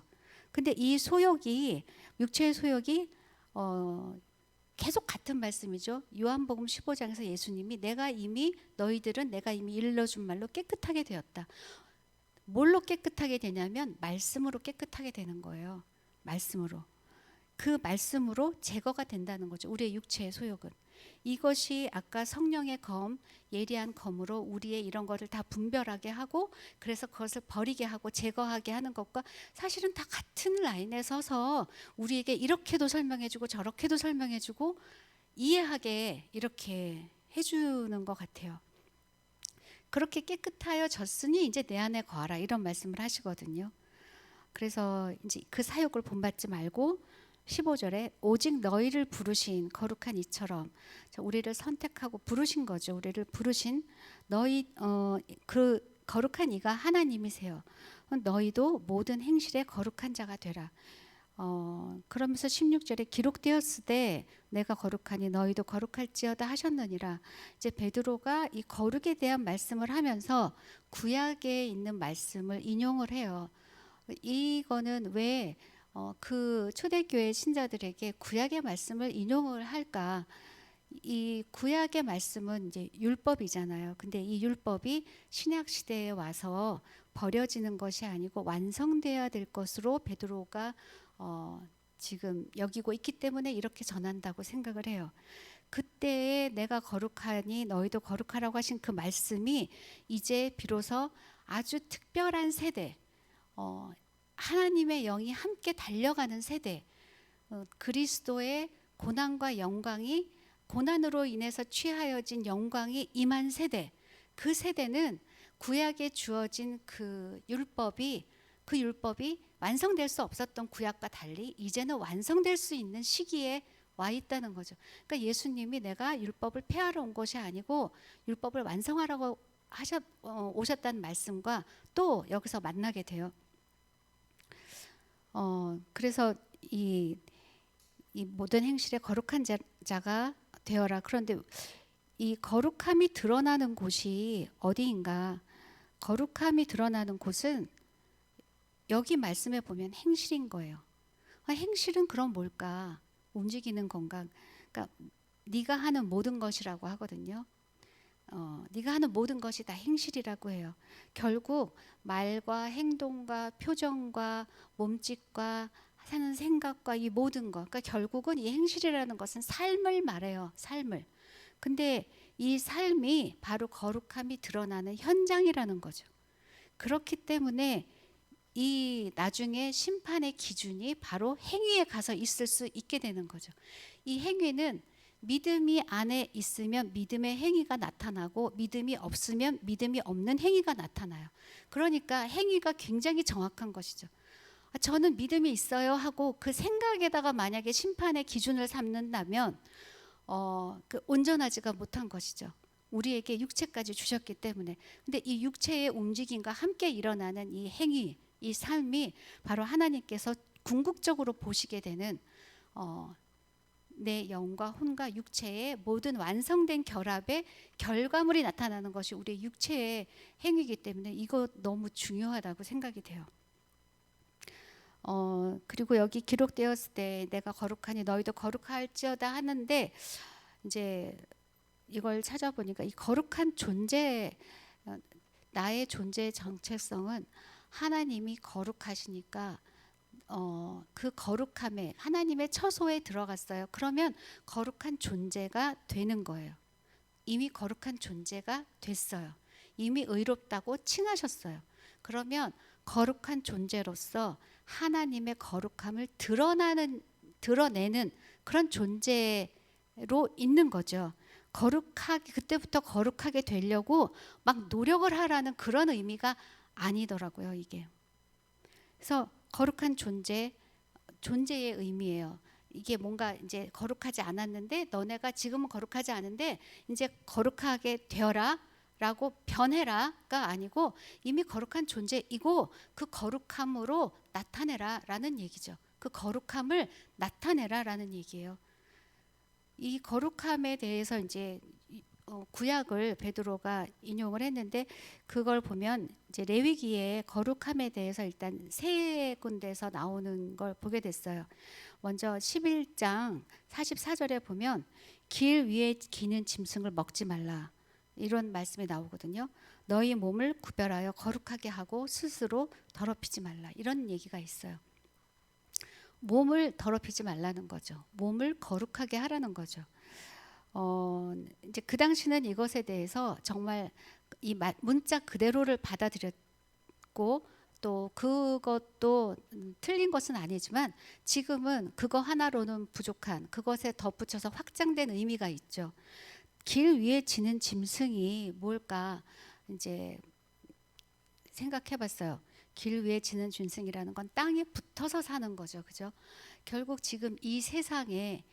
근데 이 소욕이 육체의 소욕이 계속 같은 말씀이죠. 요한복음 15장에서 예수님이 너희들은 내가 이미 일러준 말로 깨끗하게 되었다. 뭘로 깨끗하게 되냐면 말씀으로 깨끗하게 되는 거예요. 말씀으로. 그 말씀으로 제거가 된다는 거죠. 우리의 육체의 소욕은. 이것이 아까 성령의 검, 예리한 검으로 우리의 이런 것을 다 분별하게 하고 그래서 그것을 버리게 하고 제거하게 하는 것과 사실은 다 같은 라인에 서서 우리에게 이렇게도 설명해주고 저렇게도 설명해주고 이해하게 이렇게 해주는 것 같아요. 그렇게 깨끗하여졌으니 이제 내 안에 거하라 이런 말씀을 하시거든요. 그래서 이제 그 사욕을 본받지 말고 15절에 오직 너희를 부르신 거룩한 이처럼 우리를 선택하고 부르신 거죠. 우리를 부르신 너희 그 거룩한 이가 하나님이세요. 너희도 모든 행실에 거룩한 자가 되라. 그러면서 16절에 기록되었을 때 내가 거룩하니 너희도 거룩할지어다 하셨느니라. 이제 베드로가 이 거룩에 대한 말씀을 하면서 구약에 있는 말씀을 인용을 해요. 이거는 왜 그 초대교회 신자들에게 구약의 말씀을 인용을 할까? 이 구약의 말씀은 이제 율법이잖아요. 근데 이 율법이 신약 시대에 와서 버려지는 것이 아니고 완성되어야 될 것으로 베드로가 지금 여기고 있기 때문에 이렇게 전한다고 생각을 해요. 그때에 내가 거룩하니 너희도 거룩하라고 하신 그 말씀이 이제 비로소 아주 특별한 세대, 하나님의 영이 함께 달려가는 세대, 그리스도의 고난과 영광이 고난으로 인해서 취하여진 영광이 임한 세대, 그 세대는 구약에 주어진 그 율법이 완성될 수 없었던 구약과 달리 이제는 완성될 수 있는 시기에 와 있다는 거죠. 그러니까 예수님이 내가 율법을 폐하러 온 것이 아니고 율법을 완성하라고 오셨다는 말씀과 또 여기서 만나게 돼요. 그래서 이 모든 행실에 거룩한 자가 되어라. 그런데 이 거룩함이 드러나는 곳이 어디인가? 거룩함이 드러나는 곳은 여기 말씀에 보면 행실인 거예요. 행실은 그럼 뭘까? 움직이는 건가? 그러니까 네가 하는 모든 것이라고 하거든요. 네가 하는 모든 것이 다 행실이라고 해요. 결국 말과 행동과 표정과 몸짓과 하는 생각과 이 모든 것, 그러니까 결국은 이 행실이라는 것은 삶을 말해요. 삶을. 근데 이 삶이 바로 거룩함이 드러나는 현장이라는 거죠. 그렇기 때문에 이 나중에 심판의 기준이 바로 행위에 가서 있을 수 있게 되는 거죠. 이 행위는 믿음이 안에 있으면 믿음의 행위가 나타나고 믿음이 없으면 믿음이 없는 행위가 나타나요. 그러니까 행위가 굉장히 정확한 것이죠. 저는 믿음이 있어요 하고 그 생각에다가 만약에 심판의 기준을 삼는다면 그 온전하지가 못한 것이죠. 우리에게 육체까지 주셨기 때문에. 근데 이 육체의 움직임과 함께 일어나는 이 행위, 이 삶이 바로 하나님께서 궁극적으로 보시게 되는 내 영과 혼과 육체의 모든 완성된 결합의 결과물이 나타나는 것이 우리 육체의 행위이기 때문에 이거 너무 중요하다고 생각이 돼요. 그리고 여기 기록되었을 때 내가 거룩하니 너희도 거룩할지어다 하는데 이제 이걸 찾아보니까 이 거룩한 존재, 나의 존재의 정체성은 하나님이 거룩하시니까 그 거룩함에 하나님의 처소에 들어갔어요. 그러면 거룩한 존재가 되는 거예요. 이미 거룩한 존재가 됐어요. 이미 의롭다고 칭하셨어요. 그러면 거룩한 존재로서 하나님의 거룩함을 드러내는 그런 존재로 있는 거죠. 그때부터 거룩하게 되려고 막 노력을 하라는 그런 의미가 아니더라고요, 이게. 그래서 거룩한 존재의 의미예요. 이게 뭔가 이제 거룩하지 않았는데 너네가 지금은 거룩하지 않은데 이제 거룩하게 되어라 라고 변해라가 아니고 이미 거룩한 존재이고 그 거룩함으로 나타내라 라는 얘기죠. 그 거룩함을 나타내라 라는 얘기예요. 이 거룩함에 대해서 이제 구약을 베드로가 인용을 했는데 그걸 보면 이제 레위기의 거룩함에 대해서 일단 세 군데에서 나오는 걸 보게 됐어요. 먼저 11장 44절에 보면 길 위에 기는 짐승을 먹지 말라 이런 말씀이 나오거든요. 너희 몸을 구별하여 거룩하게 하고 스스로 더럽히지 말라 이런 얘기가 있어요. 몸을 더럽히지 말라는 거죠. 몸을 거룩하게 하라는 거죠. 이제 그 당시는 이것에 대해서 정말 이 문자 그대로를 받아들였고 또 그것도 틀린 것은 아니지만 지금은 그거 하나로는 부족한 그것에 덧붙여서 확장된 의미가 있죠. 길 위에 지는 짐승이 뭘까 이제 생각해봤어요. 길 위에 지는 짐승이라는 건 땅에 붙어서 사는 거죠, 그죠? 결국 지금 이 세상에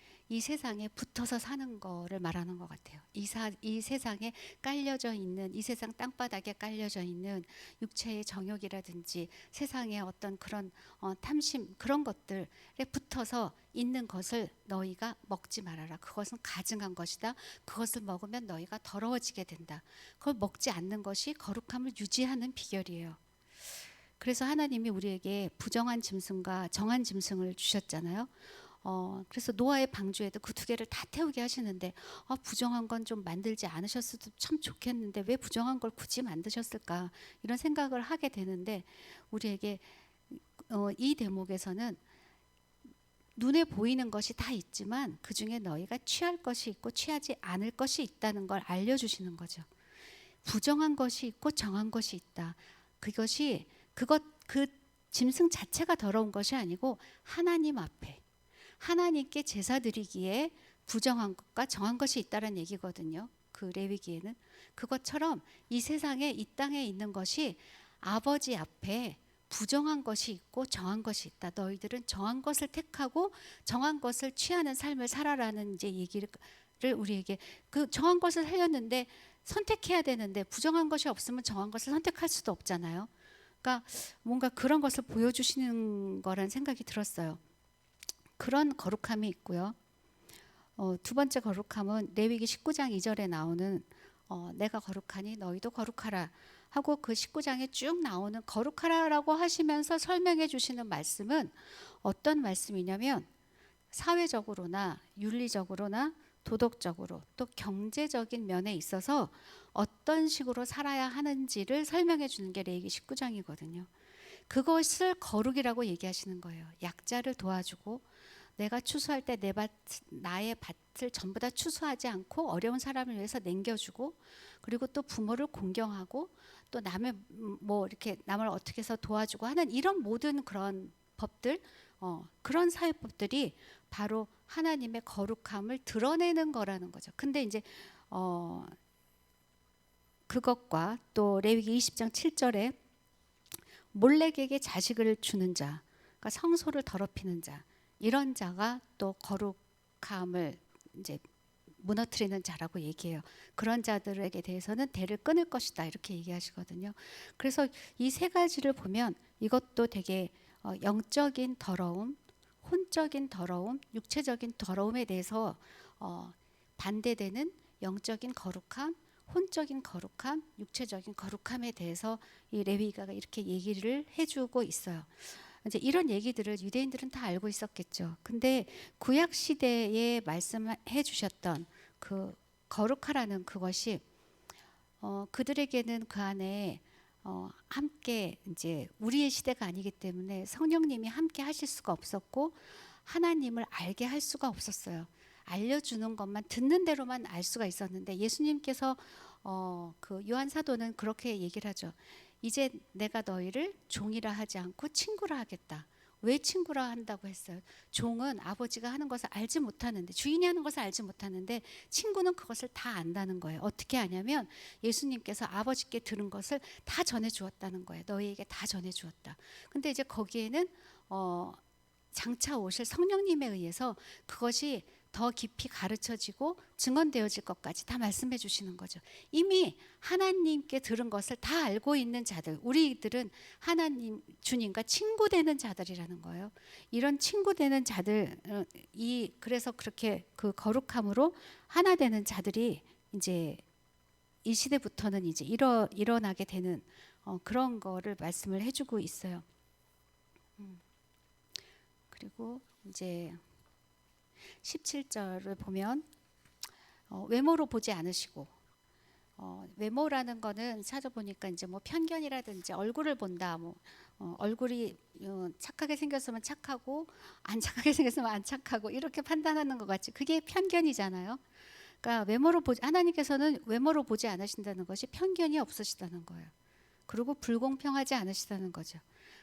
붙어서 사는 거를 말하는 것 같아요. 이 세상에 깔려져 있는 이 세상 땅바닥에 깔려져 있는 육체의 정욕이라든지 세상의 어떤 그런 탐심 그런 것들에 붙어서 있는 것을 너희가 먹지 말아라. 그것은 가증한 것이다. 그것을 먹으면 너희가 더러워지게 된다. 그걸 먹지 않는 것이 거룩함을 유지하는 비결이에요. 그래서 하나님이 우리에게 부정한 짐승과 정한 짐승을 주셨잖아요. 그래서 노아의 방주에도 그 두 개를 다 태우게 하시는데 부정한 건 좀 만들지 않으셨어도 참 좋겠는데 왜 부정한 걸 굳이 만드셨을까 이런 생각을 하게 되는데 우리에게 이 대목에서는 눈에 보이는 것이 다 있지만 그 중에 너희가 취할 것이 있고 취하지 않을 것이 있다는 걸 알려주시는 거죠. 부정한 것이 있고 정한 것이 있다. 그것이 그 짐승 자체가 더러운 것이 아니고 하나님 앞에 하나님께 제사 드리기에 부정한 것과 정한 것이 있다는 얘기거든요. 그 레위기에는 그것처럼 이 세상에 이 땅에 있는 것이 아버지 앞에 부정한 것이 있고 정한 것이 있다. 너희들은 정한 것을 택하고 정한 것을 취하는 삶을 살아라는 이제 얘기를 우리에게 그 정한 것을 살렸는데 선택해야 되는데 부정한 것이 없으면 정한 것을 선택할 수도 없잖아요. 그러니까 뭔가 그런 것을 보여주시는 거란 생각이 들었어요. 그런 거룩함이 있고요. 두 번째 거룩함은 레위기 19장 2절에 나오는 내가 거룩하니 너희도 거룩하라 하고 그 19장에 쭉 나오는 거룩하라라고 하시면서 설명해 주시는 말씀은 어떤 말씀이냐면 사회적으로나 윤리적으로나 도덕적으로 또 경제적인 면에 있어서 어떤 식으로 살아야 하는지를 설명해 주는 게 레위기 19장이거든요. 그것을 거룩이라고 얘기하시는 거예요. 약자를 도와주고 내가 추수할 때 나의 밭을 전부 다 추수하지 않고 어려운 사람을 위해서 남겨주고 그리고 또 부모를 공경하고 또 남의 뭐 이렇게 남을 어떻게 해서 도와주고 하는 이런 모든 그런 법들 그런 사회법들이 바로 하나님의 거룩함을 드러내는 거라는 거죠. 근데 이제 그것과 또 레위기 20장 7절에 몰렉에게 자식을 주는 자, 그러니까 성소를 더럽히는 자, 이런 자가 또 거룩함을 이제 무너뜨리는 자라고 얘기해요. 그런 자들에게 대해서는 대를 끊을 것이다 이렇게 얘기하시거든요. 그래서 이 세 가지를 보면 이것도 되게 영적인 더러움, 혼적인 더러움, 육체적인 더러움에 대해서 반대되는 영적인 거룩함, 혼적인 거룩함, 육체적인 거룩함에 대해서 이 레위기가 이렇게 얘기를 해주고 있어요. 이제 이런 얘기들을 유대인들은 다 알고 있었겠죠. 근데 구약 시대에 말씀해 주셨던 그 거룩하라는 그것이 그들에게는 그 안에 함께 이제 우리의 시대가 아니기 때문에 성령님이 함께 하실 수가 없었고 하나님을 알게 할 수가 없었어요. 알려주는 것만 듣는 대로만 알 수가 있었는데 예수님께서 그 요한 사도는 그렇게 얘기를 하죠. 이제 내가 너희를 종이라 하지 않고 친구라 하겠다. 왜 친구라 한다고 했어요? 종은 아버지가 하는 것을 알지 못하는데 주인이 하는 것을 알지 못하는데 친구는 그것을 다 안다는 거예요. 어떻게 아냐면 예수님께서 아버지께 들은 것을 다 전해 주었다는 거예요. 너희에게 다 전해 주었다. 근데 이제 거기에는 장차 오실 성령님에 의해서 그것이 더 깊이 가르쳐지고 증언되어질 것까지 다 말씀해 주시는 거죠. 이미 하나님께 들은 것을 다 알고 있는 자들, 우리들은 하나님 주님과 친구 되는 자들이라는 거예요. 이런 친구 되는 자들, 그래서 그렇게 그 거룩함으로 하나 되는 자들이 이제 이 시대부터는 이제 일어나게 되는 그런 거를 말씀을 해주고 있어요. 그리고 이제 17절을 보면 외모로 보지 않으시고 외모라는 거는 찾아보니까 이제 뭐 편견이라든지 얼굴을 본다 뭐 얼굴이 착하게 생겼으면 착하고 안 착하게 생겼으면 안 착하고 이렇게 판단하는 것 같이 그게 편견이잖아요. 그러니까 하나님께서는 외모로 보지 않으신다는 것이 편견이 없으시다는 거예요. 그리고 불공평하지 않으시다는 거죠.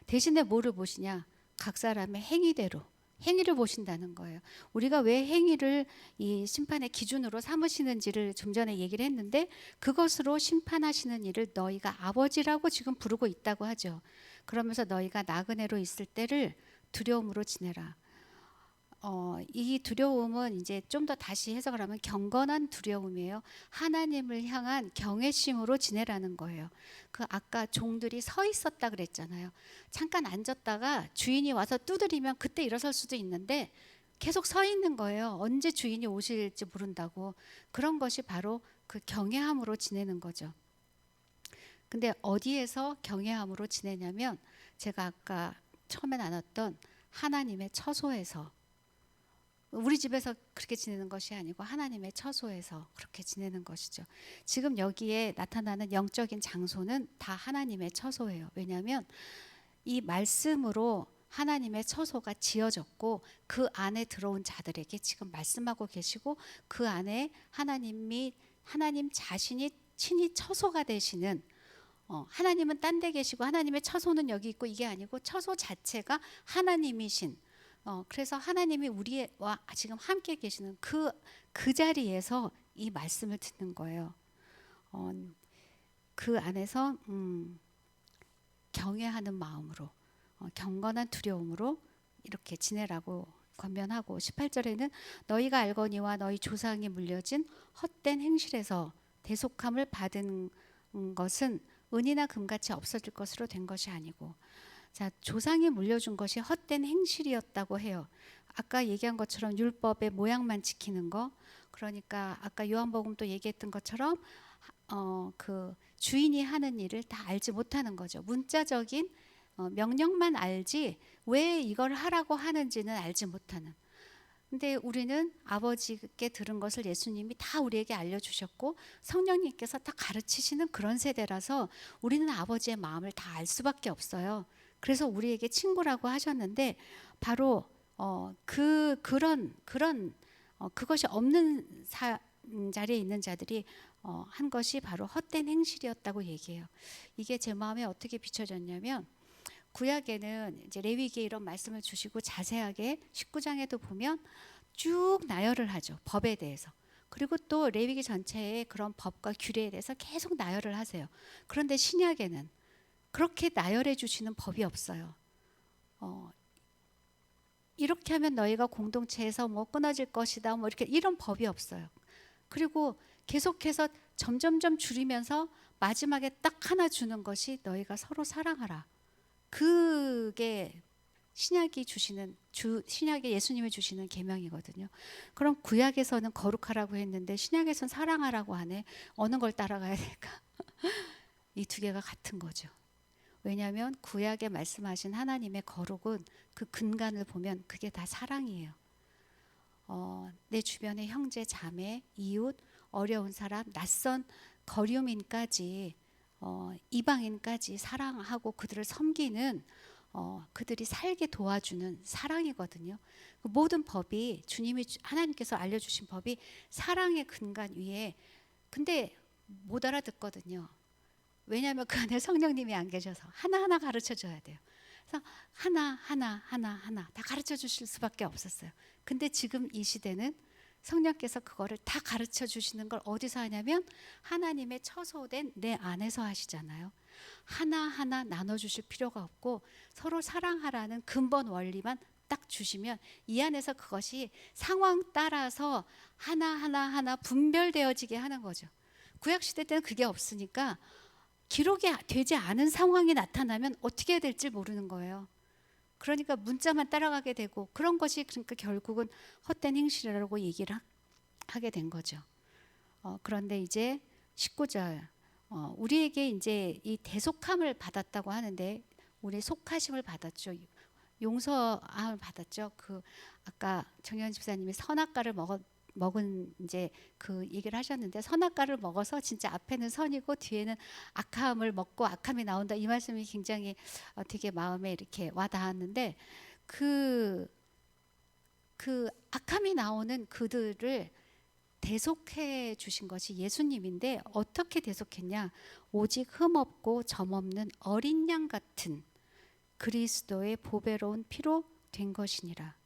대신에 뭐를 보시냐? 각 사람의 행위를 보신다는 거예요. 우리가 왜 행위를 이 심판의 기준으로 삼으시는지를 좀 전에 얘기를 했는데 그것으로 심판하시는 이를 너희가 아버지라고 지금 부르고 있다고 하죠. 그러면서 너희가 나그네로 있을 때를 두려움으로 지내라. 이 두려움은 이제 좀 더 다시 해석을 하면 경건한 두려움이에요. 하나님을 향한 경외심으로 지내라는 거예요. 그 아까 종들이 서 있었다 그랬잖아요. 잠깐 앉았다가 주인이 와서 두드리면 그때 일어설 수도 있는데 계속 서 있는 거예요. 언제 주인이 오실지 모른다고. 그런 것이 바로 그 경외함으로 지내는 거죠. 근데 어디에서 경외함으로 지내냐면 제가 아까 처음에 나눴던 하나님의 처소에서 우리 집에서 그렇게 지내는 것이 아니고 하나님의 처소에서 그렇게 지내는 것이죠. 지금 여기에 나타나는 영적인 장소는 다 하나님의 처소예요. 왜냐하면 이 말씀으로 하나님의 처소가 지어졌고 그 안에 들어온 자들에게 지금 말씀하고 계시고 그 안에 하나님 자신이 친히 처소가 되시는, 하나님은 딴 데 계시고 하나님의 처소는 여기 있고 이게 아니고 처소 자체가 하나님이신, 그래서 하나님이 우리와 지금 함께 계시는 그 자리에서 이 말씀을 듣는 거예요. 그 안에서 경외하는 마음으로, 경건한 두려움으로 이렇게 지내라고 권면하고, 18절에는 너희가 알거니와 너희 조상이 물려진 헛된 행실에서 대속함을 받은 것은 은이나 금같이 없어질 것으로 된 것이 아니고, 자, 조상이 물려준 것이 헛된 행실이었다고 해요. 아까 얘기한 것처럼 율법의 모양만 지키는 거, 그러니까 아까 요한복음 또 얘기했던 것처럼 그 주인이 하는 일을 다 알지 못하는 거죠. 문자적인 명령만 알지 왜 이걸 하라고 하는지는 알지 못하는. 근데 우리는 아버지께 들은 것을 예수님이 다 우리에게 알려주셨고 성령님께서 다 가르치시는 그런 세대라서 우리는 아버지의 마음을 다 알 수밖에 없어요. 그래서 우리에게 친구라고 하셨는데, 바로 그런 그것이 없는 자리에 있는 자들이 한 것이 바로 헛된 행실이었다고 얘기해요. 이게 제 마음에 어떻게 비춰졌냐면, 구약에는 이제 레위기에 이런 말씀을 주시고 자세하게 19장에도 보면 쭉 나열을 하죠. 법에 대해서. 그리고 또 레위기 전체의 그런 법과 규례에 대해서 계속 나열을 하세요. 그런데 신약에는 그렇게 나열해 주시는 법이 없어요. 이렇게 하면 너희가 공동체에서 뭐 끊어질 것이다, 뭐 이렇게 이런 법이 없어요. 그리고 계속해서 점점점 줄이면서 마지막에 딱 하나 주는 것이 너희가 서로 사랑하라. 그게 신약에 예수님이 주시는 계명이거든요. 그럼 구약에서는 거룩하라고 했는데 신약에서는 사랑하라고 하네. 어느 걸 따라가야 될까? 이 두 개가 같은 거죠. 왜냐하면 구약에 말씀하신 하나님의 거룩은 그 근간을 보면 그게 다 사랑이에요. 내 주변의 형제, 자매, 이웃, 어려운 사람, 낯선 거류민까지, 이방인까지 사랑하고 그들을 섬기는, 그들이 살게 도와주는 사랑이거든요. 그 모든 법이 하나님께서 알려주신 법이 사랑의 근간 위에, 근데 못 알아듣거든요. 왜냐하면 그 안에 성령님이 안 계셔서 하나하나 가르쳐 줘야 돼요. 그래서 하나 다 가르쳐 주실 수밖에 없었어요. 근데 지금 이 시대는 성령께서 그거를 다 가르쳐 주시는 걸 어디서 하냐면 하나님의 처소된 내 안에서 하시잖아요. 하나하나 나눠주실 필요가 없고 서로 사랑하라는 근본 원리만 딱 주시면 이 안에서 그것이 상황 따라서 하나 분별되어지게 하는 거죠. 구약시대 때는 그게 없으니까 기록이 되지 않은 상황이 나타나면 어떻게 해야 될지 모르는 거예요. 그러니까 문자만 따라가게 되고, 그런 것이 그러니까 결국은 헛된 행실이라고 얘기를 하게 된 거죠. 그런데 이제 19절, 우리에게 이제 이 대속함을 받았다고 하는데, 우리 속하심을 받았죠. 용서함을 받았죠. 그 아까 정현 집사님이 선악과를 먹은 이제 그 얘기를 하셨는데, 선악과를 먹어서 진짜 앞에는 선이고 뒤에는 악함을 먹고 악함이 나온다, 이 말씀이 굉장히 되게 마음에 이렇게 와닿았는데, 그 악함이 나오는 그들을 대속해 주신 것이 예수님인데, 어떻게 대속했냐? 오직 흠없고 점없는 어린 양 같은 그리스도의 보배로운 피로 된 것이니라.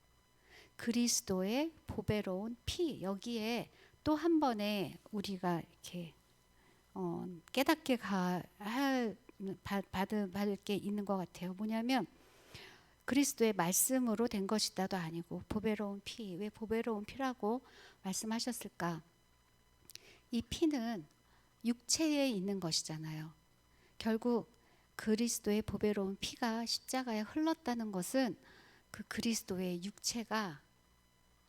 그리스도의 보배로운 피, 여기에 또 한 번에 우리가 이렇게 깨닫게 받을 게 있는 것 같아요. 뭐냐면 그리스도의 말씀으로 된 것이다도 아니고 보배로운 피, 왜 보배로운 피라고 말씀하셨을까? 이 피는 육체에 있는 것이잖아요. 결국 그리스도의 보배로운 피가 십자가에 흘렀다는 것은 그 그리스도의 육체가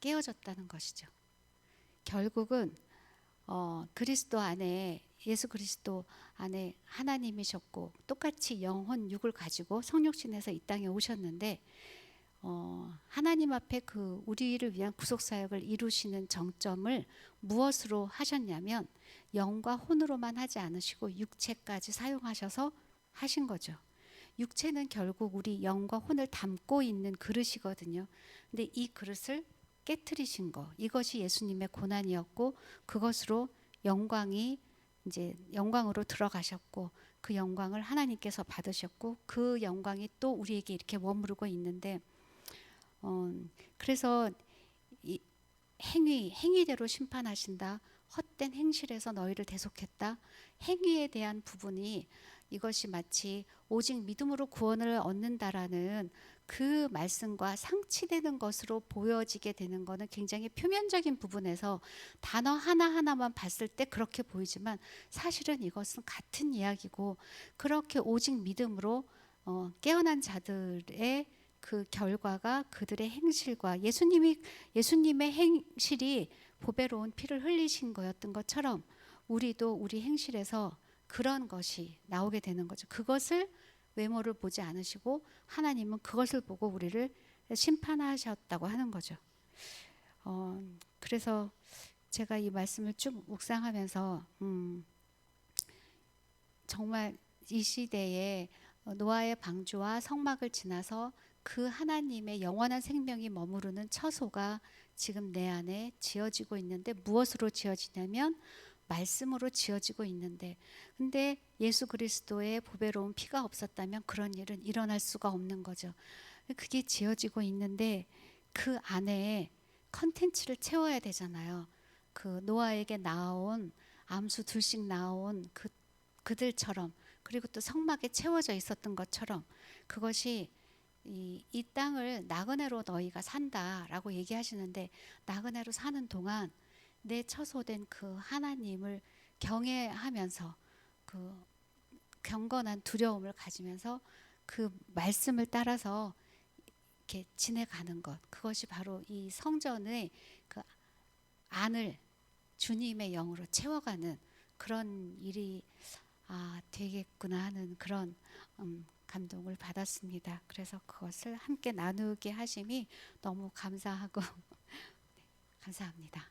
깨어졌다는 것이죠. 결국은 그리스도 안에, 예수 그리스도 안에 하나님이셨고 똑같이 영혼 육을 가지고 성육신에서 이 땅에 오셨는데, 하나님 앞에 그 우리를 위한 구속 사역을 이루시는 정점을 무엇으로 하셨냐면 영과 혼으로만 하지 않으시고 육체까지 사용하셔서 하신 거죠. 육체는 결국 우리 영과 혼을 담고 있는 그릇이거든요. 근데 이 그릇을 깨트리신 거, 이것이 예수님의 고난이었고 그것으로 영광이 이제 영광으로 들어가셨고 그 영광을 하나님께서 받으셨고 그 영광이 또 우리에게 이렇게 머무르고 있는데 그래서 이 행위대로 심판하신다. 헛된 행실에서 너희를 대속했다. 행위에 대한 부분이 이것이 마치 오직 믿음으로 구원을 얻는다라는 그 말씀과 상치되는 것으로 보여지게 되는 것은 굉장히 표면적인 부분에서 단어 하나하나만 봤을 때 그렇게 보이지만 사실은 이것은 같은 이야기고 그렇게 오직 믿음으로 깨어난 자들의 그 결과가 그들의 행실과 예수님의 행실이 보배로운 피를 흘리신 거였던 것처럼 우리도 우리 행실에서 그런 것이 나오게 되는 거죠. 그것을 외모를 보지 않으시고 하나님은 그것을 보고 우리를 심판하셨다고 하는 거죠. 그래서 제가 이 말씀을 쭉 묵상하면서 정말 이 시대에 노아의 방주와 성막을 지나서 그 하나님의 영원한 생명이 머무르는 처소가 지금 내 안에 지어지고 있는데 무엇으로 지어지냐면 말씀으로 지어지고 있는데 근데 예수 그리스도의 보배로운 피가 없었다면 그런 일은 일어날 수가 없는 거죠. 그게 지어지고 있는데 그 안에 컨텐츠를 채워야 되잖아요. 그 노아에게 나온 암수 둘씩 나온 그들처럼 그리고 또 성막에 채워져 있었던 것처럼 그것이 이 땅을 나그네로 너희가 산다라고 얘기하시는데 나그네로 사는 동안 내 처소된 그 하나님을 경외하면서 그 경건한 두려움을 가지면서 그 말씀을 따라서 이렇게 지내가는 것 그것이 바로 이 성전의 그 안을 주님의 영으로 채워가는 그런 일이 되겠구나 하는 그런 감동을 받았습니다. 그래서 그것을 함께 나누게 하심이 너무 감사하고 네, 감사합니다.